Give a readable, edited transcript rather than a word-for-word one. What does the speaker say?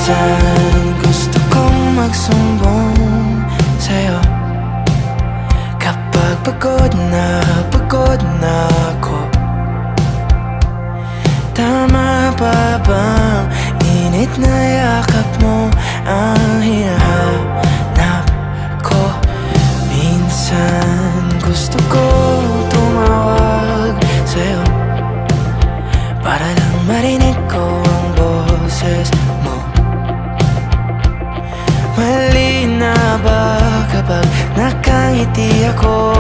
Minsan gusto kong magsumbong sa'yo kapag pagod na ako. Tama pa bang init na yakap mo ang hinahanap ko? Minsan gusto ko tumawag sa'yo para lang marinig ko ang boses mo. Mali na ba kapag nakangiti ako?